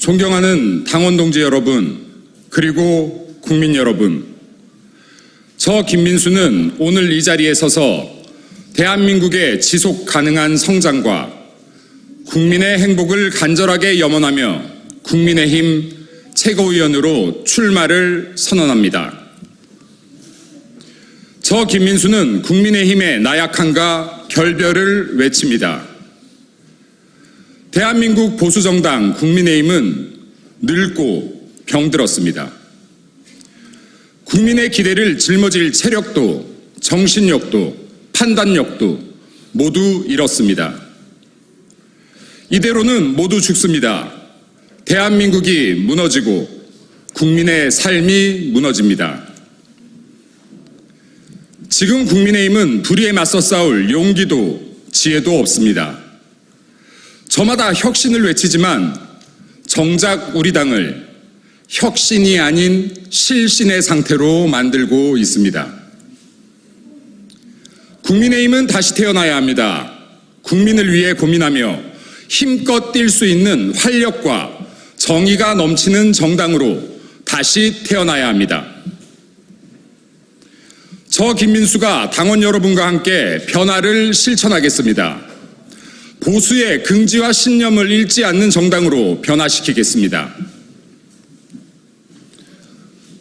존경하는 당원 동지 여러분, 그리고 국민 여러분, 저 김민수는 오늘 이 자리에 서서 대한민국의 지속 가능한 성장과 국민의 행복을 간절하게 염원하며 국민의힘 최고위원으로 출마를 선언합니다. 저 김민수는 국민의힘의 나약함과 결별을 외칩니다. 대한민국 보수정당 국민의힘은 늙고 병들었습니다. 국민의 기대를 짊어질 체력도, 정신력도, 판단력도 모두 잃었습니다. 이대로는 모두 죽습니다. 대한민국이 무너지고 국민의 삶이 무너집니다. 지금 국민의힘은 불의에 맞서 싸울 용기도 지혜도 없습니다. 저마다 혁신을 외치지만 정작 우리 당을 혁신이 아닌 실신의 상태로 만들고 있습니다. 국민의힘은 다시 태어나야 합니다. 국민을 위해 고민하며 힘껏 뛸 수 있는 활력과 정의가 넘치는 정당으로 다시 태어나야 합니다. 저 김민수가 당원 여러분과 함께 변화를 실천하겠습니다. 보수의 긍지와 신념을 잃지 않는 정당으로 변화시키겠습니다.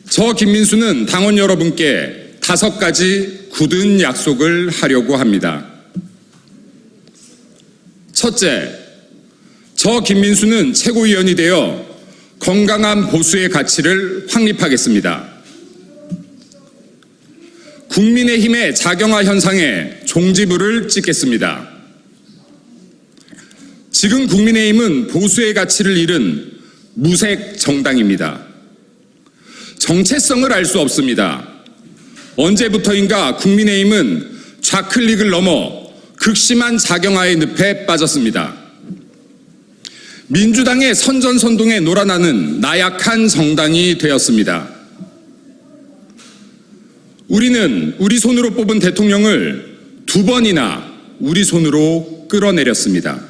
저 김민수는 당원 여러분께 5가지 굳은 약속을 하려고 합니다. 첫째, 저 김민수는 최고위원이 되어 건강한 보수의 가치를 확립하겠습니다. 국민의힘의 자경화 현상에 종지부를 찍겠습니다. 지금 국민의힘은 보수의 가치를 잃은 무색 정당입니다. 정체성을 알 수 없습니다. 언제부터인가 국민의힘은 좌클릭을 넘어 극심한 자경화의 늪에 빠졌습니다. 민주당의 선전선동에 놀아나는 나약한 정당이 되었습니다. 우리는 우리 손으로 뽑은 대통령을 2번이나 우리 손으로 끌어내렸습니다.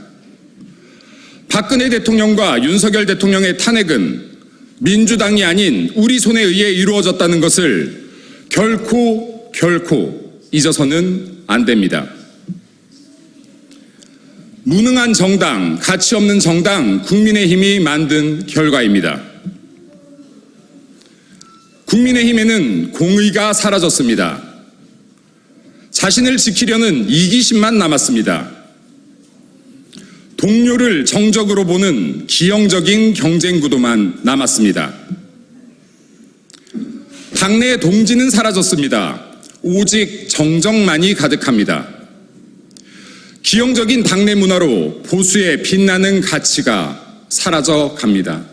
박근혜 대통령과 윤석열 대통령의 탄핵은 민주당이 아닌 우리 손에 의해 이루어졌다는 것을 결코 잊어서는 안 됩니다. 무능한 정당, 가치 없는 정당, 국민의힘이 만든 결과입니다. 국민의힘에는 공의가 사라졌습니다. 자신을 지키려는 이기심만 남았습니다. 동료를 정적으로 보는 기형적인 경쟁 구도만 남았습니다. 당내 동지는 사라졌습니다. 오직 정적만이 가득합니다. 기형적인 당내 문화로 보수의 빛나는 가치가 사라져 갑니다.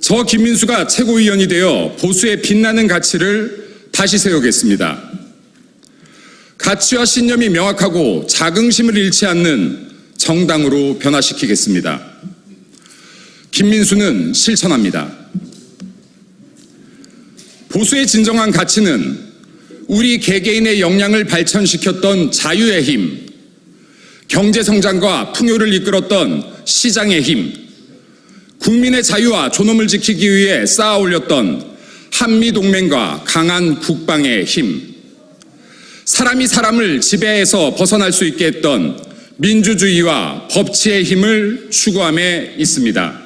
저 김민수가 최고위원이 되어 보수의 빛나는 가치를 다시 세우겠습니다. 가치와 신념이 명확하고 자긍심을 잃지 않는 정당으로 변화시키겠습니다. 김민수는 실천합니다. 보수의 진정한 가치는 우리 개개인의 역량을 발전시켰던 자유의 힘, 경제성장과 풍요를 이끌었던 시장의 힘, 국민의 자유와 존엄을 지키기 위해 쌓아 올렸던 한미동맹과 강한 국방의 힘, 사람이 사람을 지배해서 벗어날 수 있게 했던 민주주의와 법치의 힘을 추구함에 있습니다.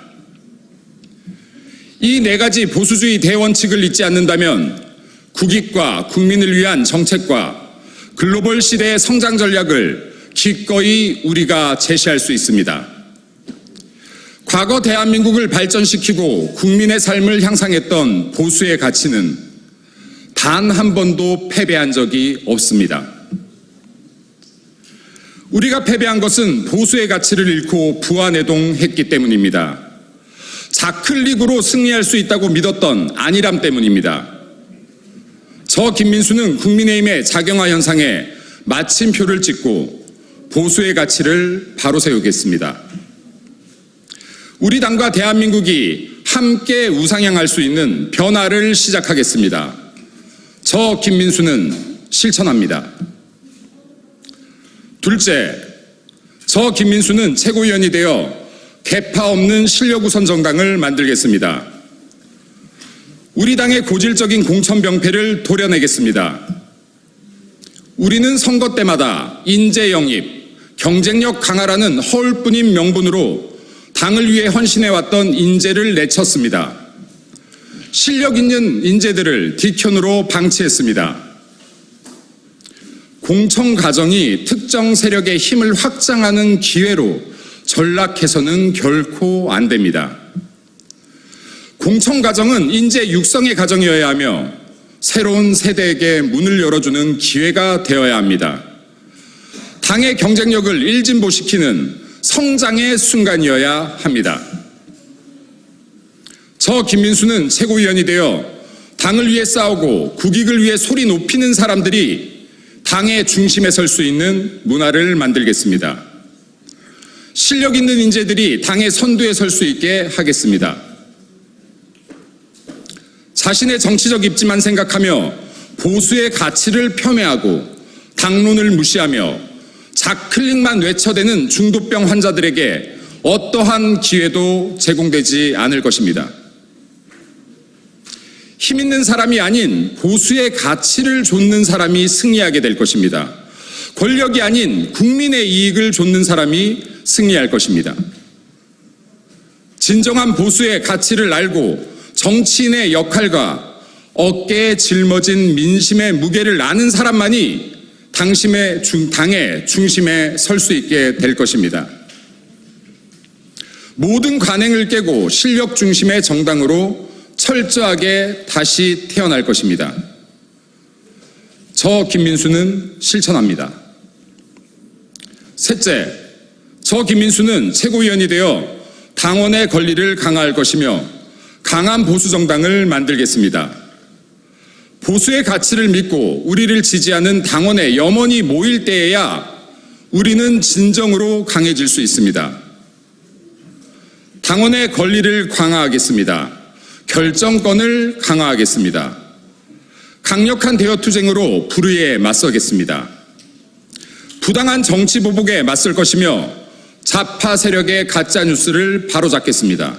이 4가지 보수주의 대원칙을 잊지 않는다면 국익과 국민을 위한 정책과 글로벌 시대의 성장 전략을 기꺼이 우리가 제시할 수 있습니다. 과거 대한민국을 발전시키고 국민의 삶을 향상했던 보수의 가치는 단 한 번도 패배한 적이 없습니다. 우리가 패배한 것은 보수의 가치를 잃고 부안해동했기 때문입니다. 좌클릭으로 승리할 수 있다고 믿었던 안일함 때문입니다. 저 김민수는 국민의힘의 자경화 현상에 마침표를 찍고 보수의 가치를 바로 세우겠습니다. 우리 당과 대한민국이 함께 우상향할 수 있는 변화를 시작하겠습니다. 저 김민수는 실천합니다. 둘째, 저 김민수는 최고위원이 되어 계파 없는 실력 우선 정당을 만들겠습니다. 우리 당의 고질적인 공천병폐를 도려내겠습니다. 우리는 선거 때마다 인재 영입, 경쟁력 강화라는 허울뿐인 명분으로 당을 위해 헌신해왔던 인재를 내쳤습니다. 실력 있는 인재들을 뒷현으로 방치했습니다. 공천 과정이 특정 세력의 힘을 확장하는 기회로 전락해서는 결코 안 됩니다. 공천 과정은 인재 육성의 과정이어야 하며 새로운 세대에게 문을 열어주는 기회가 되어야 합니다. 당의 경쟁력을 일진보시키는 성장의 순간이어야 합니다. 저 김민수는 최고위원이 되어 당을 위해 싸우고 국익을 위해 소리 높이는 사람들이 당의 중심에 설 수 있는 문화를 만들겠습니다. 실력 있는 인재들이 당의 선두에 설 수 있게 하겠습니다. 자신의 정치적 입지만 생각하며 보수의 가치를 폄훼하고 당론을 무시하며 좌클릭만 외쳐대는 중도병 환자들에게 어떠한 기회도 제공되지 않을 것입니다. 힘 있는 사람이 아닌 보수의 가치를 좇는 사람이 승리하게 될 것입니다. 권력이 아닌 국민의 이익을 좇는 사람이 승리할 것입니다. 진정한 보수의 가치를 알고 정치인의 역할과 어깨에 짊어진 민심의 무게를 아는 사람만이 당의 중심에 설 수 있게 될 것입니다. 모든 관행을 깨고 실력 중심의 정당으로 철저하게 다시 태어날 것입니다. 저 김민수는 실천합니다. 셋째, 저 김민수는 최고위원이 되어 당원의 권리를 강화할 것이며 강한 보수 정당을 만들겠습니다. 보수의 가치를 믿고 우리를 지지하는 당원의 염원이 모일 때에야 우리는 진정으로 강해질 수 있습니다. 당원의 권리를 강화하겠습니다. 결정권을 강화하겠습니다. 강력한 대여투쟁으로 불의에 맞서겠습니다. 부당한 정치 보복에 맞설 것이며 좌파 세력의 가짜뉴스를 바로잡겠습니다.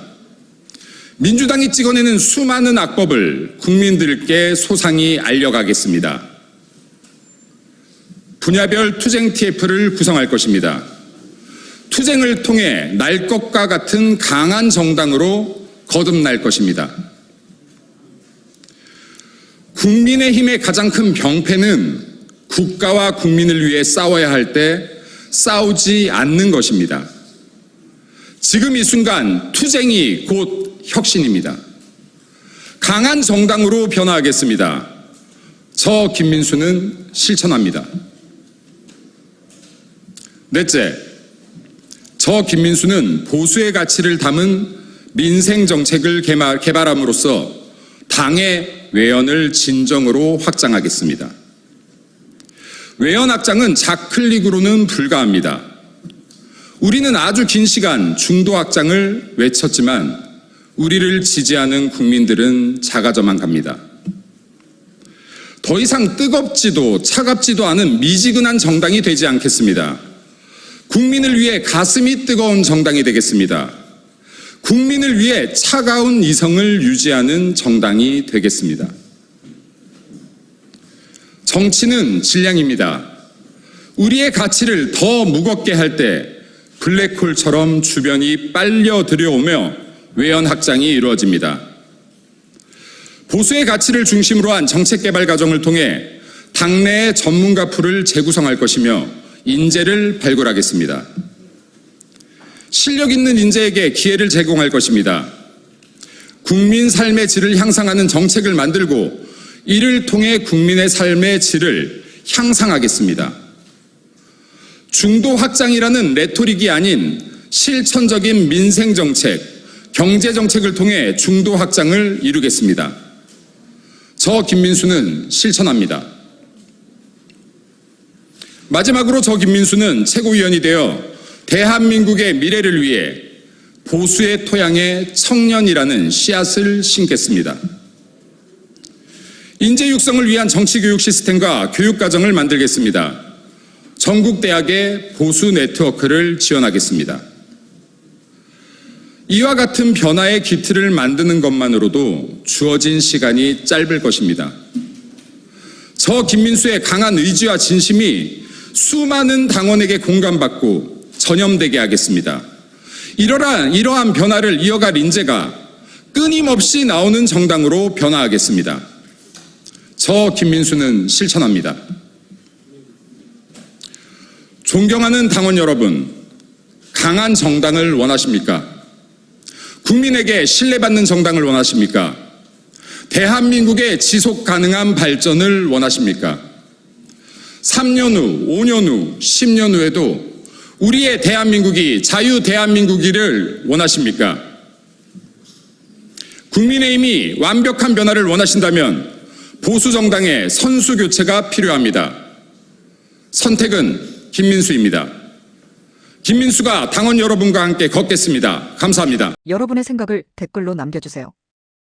민주당이 찍어내는 수많은 악법을 국민들께 소상히 알려가겠습니다. 분야별 투쟁 TF를 구성할 것입니다. 투쟁을 통해 날 것과 같은 강한 정당으로 거듭날 것입니다. 국민의힘의 가장 큰 병폐는 국가와 국민을 위해 싸워야 할 때 싸우지 않는 것입니다. 지금 이 순간 투쟁이 곧 혁신입니다. 강한 정당으로 변화하겠습니다. 저 김민수는 실천합니다. 넷째, 저 김민수는 보수의 가치를 담은 민생 정책을 개발함으로써 당의 외연을 진정으로 확장하겠습니다. 외연 확장은 좌클릭으로는 불가합니다. 우리는 아주 긴 시간 중도 확장을 외쳤지만 우리를 지지하는 국민들은 작아져만 갑니다. 더 이상 뜨겁지도 차갑지도 않은 미지근한 정당이 되지 않겠습니다. 국민을 위해 가슴이 뜨거운 정당이 되겠습니다. 국민을 위해 차가운 이성을 유지하는 정당이 되겠습니다. 정치는 질량입니다. 우리의 가치를 더 무겁게 할 때 블랙홀처럼 주변이 빨려 들여오며 외연 확장이 이루어집니다. 보수의 가치를 중심으로 한 정책 개발 과정을 통해 당내의 전문가 풀을 재구성할 것이며 인재를 발굴하겠습니다. 실력 있는 인재에게 기회를 제공할 것입니다. 국민 삶의 질을 향상하는 정책을 만들고 이를 통해 국민의 삶의 질을 향상하겠습니다. 중도 확장이라는 레토릭이 아닌 실천적인 민생 정책, 경제 정책을 통해 중도 확장을 이루겠습니다. 저 김민수는 실천합니다. 마지막으로 저 김민수는 최고위원이 되어 대한민국의 미래를 위해 보수의 토양에 청년이라는 씨앗을 심겠습니다. 인재 육성을 위한 정치교육 시스템과 교육과정을 만들겠습니다. 전국 대학의 보수 네트워크를 지원하겠습니다. 이와 같은 변화의 기틀을 만드는 것만으로도 주어진 시간이 짧을 것입니다. 저 김민수의 강한 의지와 진심이 수많은 당원에게 공감받고 전염되게 하겠습니다. 이러한 변화를 이어갈 인재가 끊임없이 나오는 정당으로 변화하겠습니다. 저 김민수는 실천합니다. 존경하는 당원 여러분, 강한 정당을 원하십니까? 국민에게 신뢰받는 정당을 원하십니까? 대한민국의 지속 가능한 발전을 원하십니까? 3년 후, 5년 후, 10년 후에도 우리의 대한민국이 자유 대한민국이를 원하십니까? 국민의힘이 완벽한 변화를 원하신다면 보수 정당의 선수 교체가 필요합니다. 선택은 김민수입니다. 김민수가 당원 여러분과 함께 걷겠습니다. 감사합니다. 여러분의 생각을 댓글로 남겨주세요.